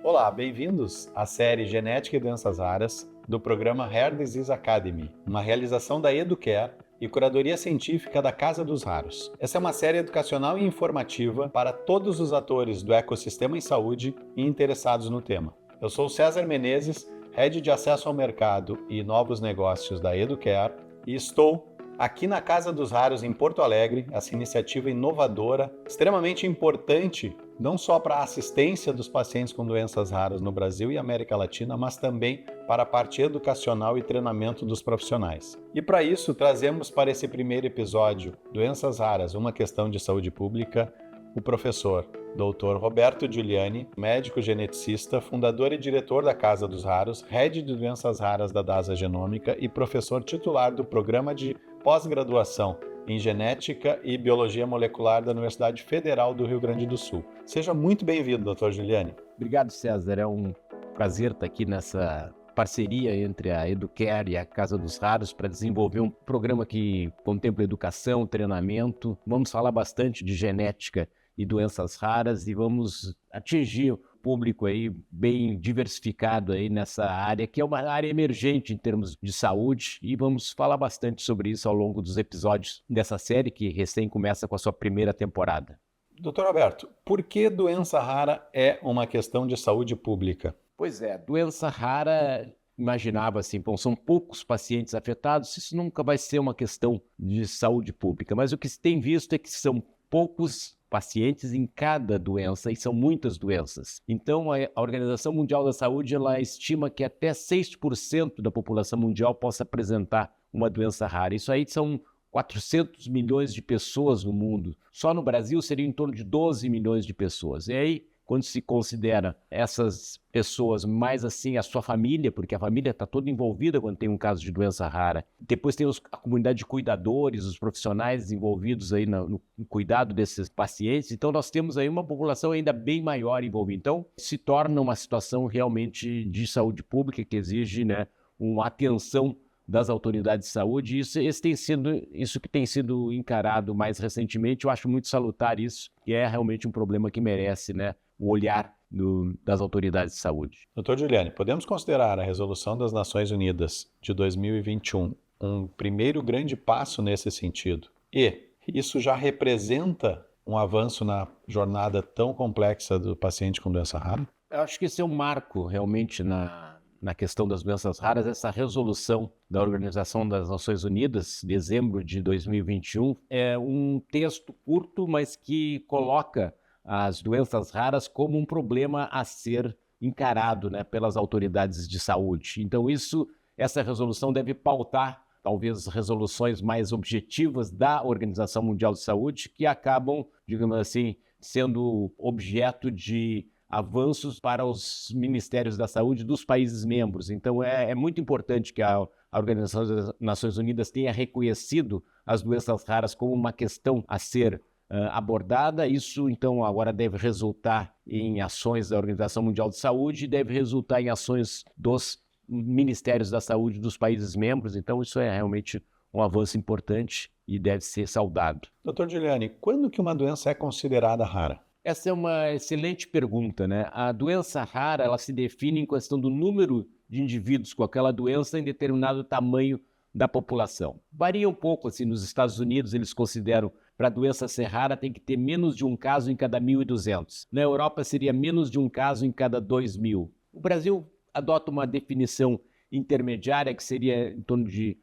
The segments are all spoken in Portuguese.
Olá, bem-vindos à série Genética e Doenças Raras do programa Rare Disease Academy, uma realização da Educare e curadoria científica da Casa dos Raros. Essa é uma série educacional e informativa para todos os atores do ecossistema em saúde e interessados no tema. Eu sou César Menezes, Head de Acesso ao Mercado e Novos Negócios da Educare, e estou aqui na Casa dos Raros em Porto Alegre, essa iniciativa inovadora, extremamente importante, não só para a assistência dos pacientes com doenças raras no Brasil e América Latina, mas também para a parte educacional e treinamento dos profissionais. E para isso, trazemos para esse primeiro episódio, Doenças Raras, uma questão de saúde pública, o professor Dr. Roberto Giuliani, médico geneticista, fundador e diretor da Casa dos Raros, head de doenças raras da DASA Genômica e professor titular do programa de pós-graduação em Genética e Biologia Molecular da Universidade Federal do Rio Grande do Sul. Seja muito bem-vindo, Dr. Giuliani. Obrigado, César. É um prazer estar aqui nessa parceria entre a Educare e a Casa dos Raros para desenvolver um programa que contempla educação, treinamento. Vamos falar bastante de genética e doenças raras e vamos atingir o público aí bem diversificado aí nessa área, que é uma área emergente em termos de saúde, e vamos falar bastante sobre isso ao longo dos episódios dessa série, que recém começa com a sua primeira temporada. Dr. Roberto, por que doença rara é uma questão de saúde pública? Pois é, doença rara, imaginava assim, bom, são poucos pacientes afetados, isso nunca vai ser uma questão de saúde pública, mas o que se tem visto é que são poucos pacientes em cada doença, e são muitas doenças. Então, a Organização Mundial da Saúde, ela estima que até 6% da população mundial possa apresentar uma doença rara. Isso aí são 400 milhões de pessoas no mundo. Só no Brasil seria em torno de 12 milhões de pessoas. E aí, quando se considera essas pessoas mais assim a sua família, porque a família está toda envolvida quando tem um caso de doença rara. Depois tem a comunidade de cuidadores, os profissionais envolvidos aí no cuidado desses pacientes. Então nós temos aí uma população ainda bem maior envolvida. Então se torna uma situação realmente de saúde pública que exige, uma atenção das autoridades de saúde. Isso que tem sido encarado mais recentemente. Eu acho muito salutar isso, que é realmente um problema que merece, o olhar das autoridades de saúde. Dr. Giuliani, podemos considerar a Resolução das Nações Unidas de 2021 um primeiro grande passo nesse sentido? E isso já representa um avanço na jornada tão complexa do paciente com doença rara? Eu acho que esse é um marco realmente na questão das doenças raras. Essa resolução da Organização das Nações Unidas, dezembro de 2021, é um texto curto, mas que coloca as doenças raras como um problema a ser encarado, pelas autoridades de saúde. Então essa resolução deve pautar talvez resoluções mais objetivas da Organização Mundial de Saúde, que acabam, digamos assim, sendo objeto de avanços para os ministérios da saúde dos países membros. Então é muito importante que a Organização das Nações Unidas tenha reconhecido as doenças raras como uma questão a ser abordada. Isso, então, agora deve resultar em ações da Organização Mundial de Saúde e deve resultar em ações dos ministérios da saúde dos países membros. Então, isso é realmente um avanço importante e deve ser saudado. Dr. Giuliani, quando que uma doença é considerada rara? Essa é uma excelente pergunta, A doença rara, ela se define em questão do número de indivíduos com aquela doença em determinado tamanho da população. Varia um pouco, assim, nos Estados Unidos eles consideram, para a doença ser rara, tem que ter menos de um caso em cada 1.200. Na Europa seria menos de um caso em cada 2.000. O Brasil adota uma definição intermediária que seria em torno de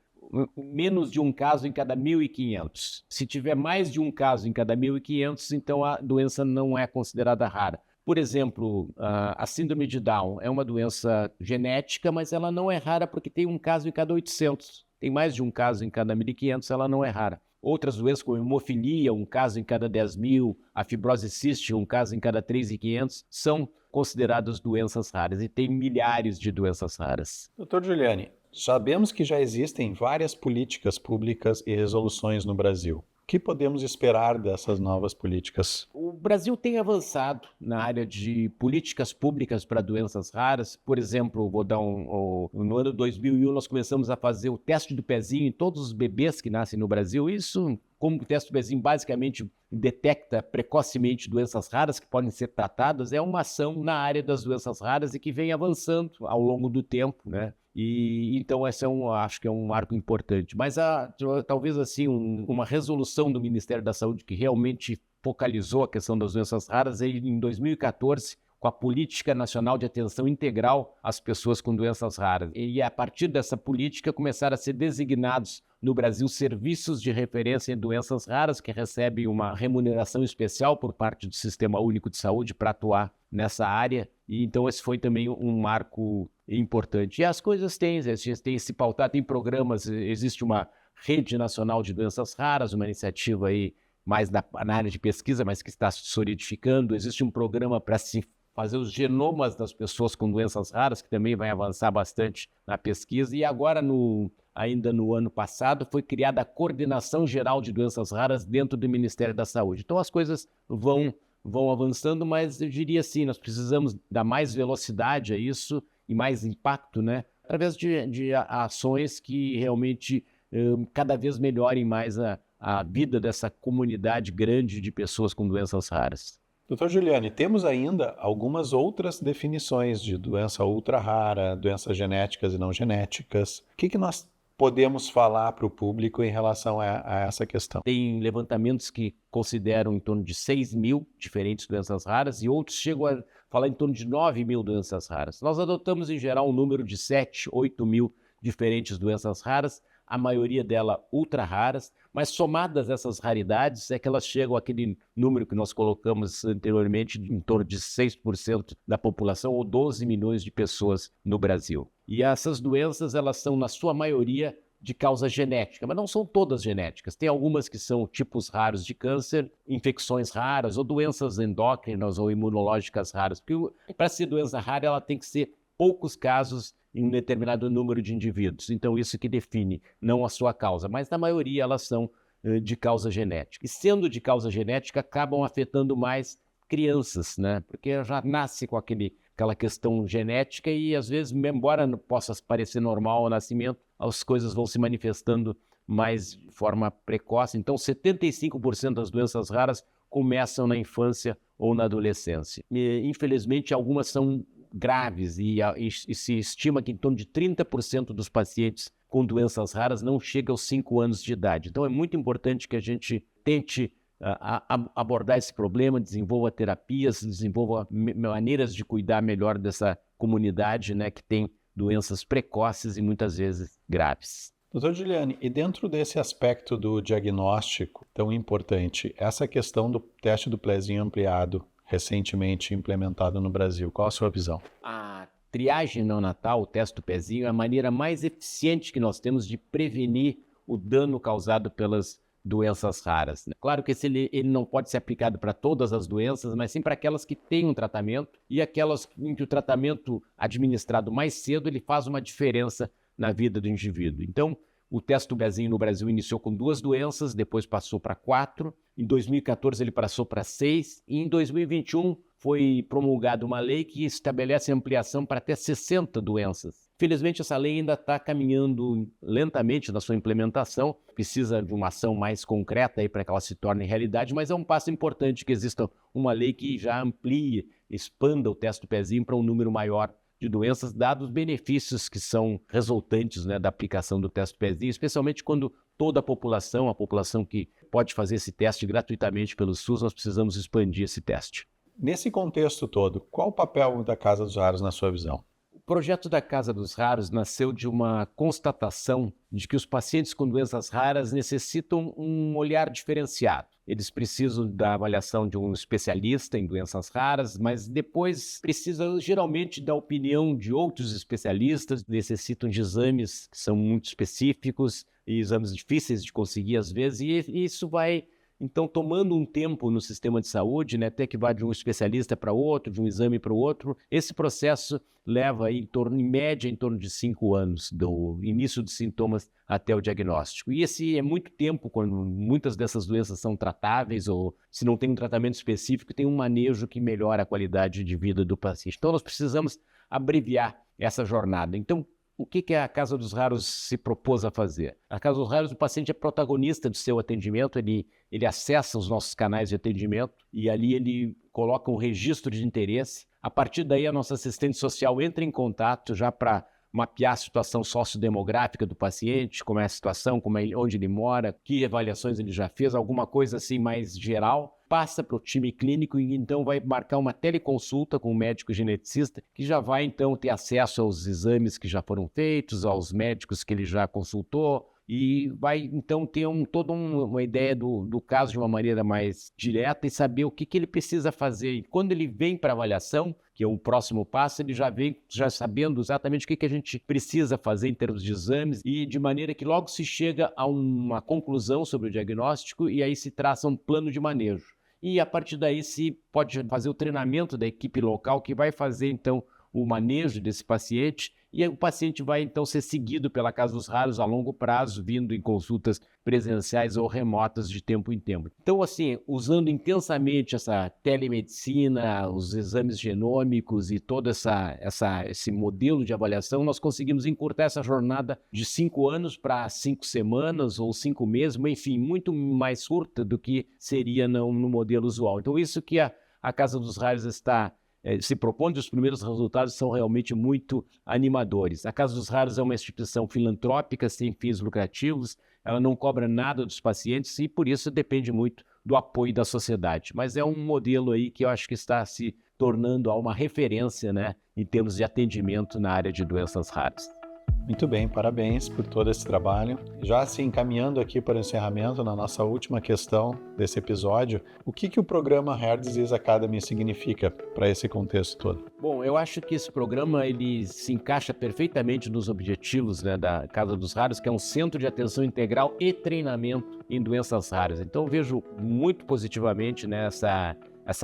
menos de um caso em cada 1.500. Se tiver mais de um caso em cada 1.500, então a doença não é considerada rara. Por exemplo, a síndrome de Down é uma doença genética, mas ela não é rara porque tem um caso em cada 800. Tem mais de um caso em cada 1.500, ela não é rara. Outras doenças como hemofilia, um caso em cada 10.000, a fibrose cística, um caso em cada 3.500, são consideradas doenças raras, e tem milhares de doenças raras. Dr. Giuliani, sabemos que já existem várias políticas públicas e resoluções no Brasil. O que podemos esperar dessas novas políticas? O Brasil tem avançado na área de políticas públicas para doenças raras. Por exemplo, vou dar no ano 2001 nós começamos a fazer o teste do pezinho em todos os bebês que nascem no Brasil. Isso, como o teste do pezinho basicamente detecta precocemente doenças raras que podem ser tratadas, é uma ação na área das doenças raras e que vem avançando ao longo do tempo, né? E então esse acho que é um marco importante. Mas talvez assim uma resolução do Ministério da Saúde que realmente focalizou a questão das doenças raras em 2014, com a Política Nacional de Atenção Integral às Pessoas com Doenças Raras. E a partir dessa política começaram a ser designados no Brasil serviços de referência em doenças raras que recebem uma remuneração especial por parte do Sistema Único de Saúde para atuar nessa área. E então esse foi também um marco importante. E as coisas têm se pautado, tem programas, existe uma rede nacional de doenças raras, uma iniciativa aí mais na área de pesquisa, mas que está se solidificando. Existe um programa para se fazer os genomas das pessoas com doenças raras, que também vai avançar bastante na pesquisa. E agora, ainda no ano passado, foi criada a Coordenação Geral de Doenças Raras dentro do Ministério da Saúde. Então as coisas vão avançando, mas eu diria assim, nós precisamos dar mais velocidade a isso e mais impacto, né? Através de ações que realmente cada vez melhorem mais a vida dessa comunidade grande de pessoas com doenças raras. Doutor Giuliani, temos ainda algumas outras definições de doença ultra rara, doenças genéticas e não genéticas. O que nós podemos falar para o público em relação a essa questão? Tem levantamentos que consideram em torno de 6 mil diferentes doenças raras e outros chegam a falar em torno de 9 mil doenças raras. Nós adotamos, em geral, um número de 7, 8 mil diferentes doenças raras, a maioria delas ultra raras, mas somadas essas raridades é que elas chegam àquele número que nós colocamos anteriormente, em torno de 6% da população ou 12 milhões de pessoas no Brasil. E essas doenças, elas são, na sua maioria, de causa genética, mas não são todas genéticas. Tem algumas que são tipos raros de câncer, infecções raras ou doenças endócrinas ou imunológicas raras. Porque para ser doença rara, ela tem que ser poucos casos em um determinado número de indivíduos. Então, isso que define, não a sua causa, mas na maioria elas são de causa genética. E sendo de causa genética, acabam afetando mais crianças, né? Porque já nasce com aquela questão genética e, às vezes, embora possa parecer normal ao nascimento, as coisas vão se manifestando mais de forma precoce. Então, 75% das doenças raras começam na infância ou na adolescência. E, infelizmente, algumas são graves e se estima que em torno de 30% dos pacientes com doenças raras não chegam aos 5 anos de idade. Então é muito importante que a gente tente abordar esse problema, desenvolva terapias, desenvolva maneiras de cuidar melhor dessa comunidade, né, que tem doenças precoces e muitas vezes graves. Doutor Giuliani, e dentro desse aspecto do diagnóstico tão importante, essa questão do teste do pezinho ampliado, recentemente implementado no Brasil. Qual a sua visão? A triagem neonatal, o teste do pezinho, é a maneira mais eficiente que nós temos de prevenir o dano causado pelas doenças raras. Claro que ele não pode ser aplicado para todas as doenças, mas sim para aquelas que têm um tratamento e aquelas em que o tratamento administrado mais cedo ele faz uma diferença na vida do indivíduo. Então, o teste do pezinho no Brasil iniciou com 2 doenças, depois passou para 4, em 2014 ele passou para 6 e em 2021 foi promulgada uma lei que estabelece ampliação para até 60 doenças. Felizmente essa lei ainda está caminhando lentamente na sua implementação, precisa de uma ação mais concreta para que ela se torne realidade, mas é um passo importante que exista uma lei que já amplie, expanda o teste do pezinho para um número maior de doenças, dados os benefícios que são resultantes, né, da aplicação do teste do pezinho, especialmente quando toda a população que pode fazer esse teste gratuitamente pelo SUS, nós precisamos expandir esse teste. Nesse contexto todo, qual o papel da Casa dos Raros na sua visão? O projeto da Casa dos Raros nasceu de uma constatação de que os pacientes com doenças raras necessitam um olhar diferenciado. Eles precisam da avaliação de um especialista em doenças raras, mas depois precisam geralmente da opinião de outros especialistas, necessitam de exames que são muito específicos e exames difíceis de conseguir às vezes, e isso vai Então, tomando um tempo no sistema de saúde, né, até que vá de um especialista para outro, de um exame para o outro, esse processo leva aí em média, em torno de 5 anos, do início dos sintomas até o diagnóstico. E esse é muito tempo quando muitas dessas doenças são tratáveis ou se não tem um tratamento específico, tem um manejo que melhora a qualidade de vida do paciente. Então, nós precisamos abreviar essa jornada. Então, o que a Casa dos Raros se propôs a fazer? A Casa dos Raros, o paciente é protagonista do seu atendimento, ele acessa os nossos canais de atendimento e ali ele coloca um registro de interesse. A partir daí, a nossa assistente social entra em contato já para mapear a situação sociodemográfica do paciente, como é a situação, onde ele mora, que avaliações ele já fez, alguma coisa assim mais geral, passa para o time clínico e então vai marcar uma teleconsulta com o médico geneticista, que já vai então ter acesso aos exames que já foram feitos, aos médicos que ele já consultou, e vai então ter toda uma ideia do caso de uma maneira mais direta e saber o que ele precisa fazer. E quando ele vem para avaliação, que é o próximo passo, ele já vem já sabendo exatamente o que a gente precisa fazer em termos de exames e de maneira que logo se chega a uma conclusão sobre o diagnóstico e aí se traça um plano de manejo. E a partir daí se pode fazer o treinamento da equipe local que vai fazer então o manejo desse paciente e o paciente vai então ser seguido pela Casa dos Raros a longo prazo, vindo em consultas presenciais ou remotas de tempo em tempo. Então, assim, usando intensamente essa telemedicina, os exames genômicos e todo esse modelo de avaliação, nós conseguimos encurtar essa jornada de 5 anos para 5 semanas ou 5 meses, enfim, muito mais curta do que seria no modelo usual. Então, isso que a Casa dos Raros está se propõe, os primeiros resultados são realmente muito animadores. A Casa dos Raros é uma instituição filantrópica, sem fins lucrativos, ela não cobra nada dos pacientes e, por isso, depende muito do apoio da sociedade. Mas é um modelo aí que eu acho que está se tornando uma referência, né, em termos de atendimento na área de doenças raras. Muito bem, parabéns por todo esse trabalho. Já se encaminhando aqui para o encerramento, na nossa última questão desse episódio, o que o programa Rare Disease Academy significa para esse contexto todo? Bom, eu acho que esse programa ele se encaixa perfeitamente nos objetivos, né, da Casa dos Raros, que é um centro de atenção integral e treinamento em doenças raras. Então, eu vejo muito positivamente nessa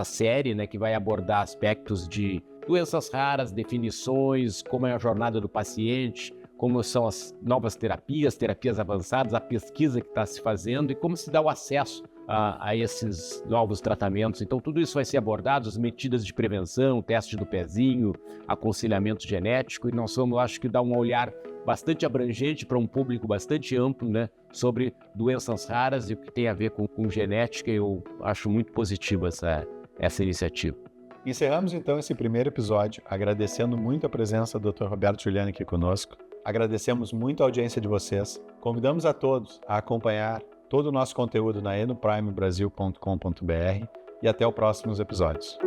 série, né, que vai abordar aspectos de doenças raras, definições, como é a jornada do paciente, como são as novas terapias avançadas, a pesquisa que está se fazendo e como se dá o acesso a esses novos tratamentos. Então, tudo isso vai ser abordado, as medidas de prevenção, teste do pezinho, aconselhamento genético, e nós vamos, acho que, dar um olhar bastante abrangente para um público bastante amplo, né, sobre doenças raras e o que tem a ver com genética. Eu acho muito positiva essa iniciativa. Encerramos então esse primeiro episódio, agradecendo muito a presença do Dr. Roberto Giuliani aqui conosco. Agradecemos muito a audiência de vocês. Convidamos a todos a acompanhar todo o nosso conteúdo na enoprimebrasil.com.br e até os próximos episódios.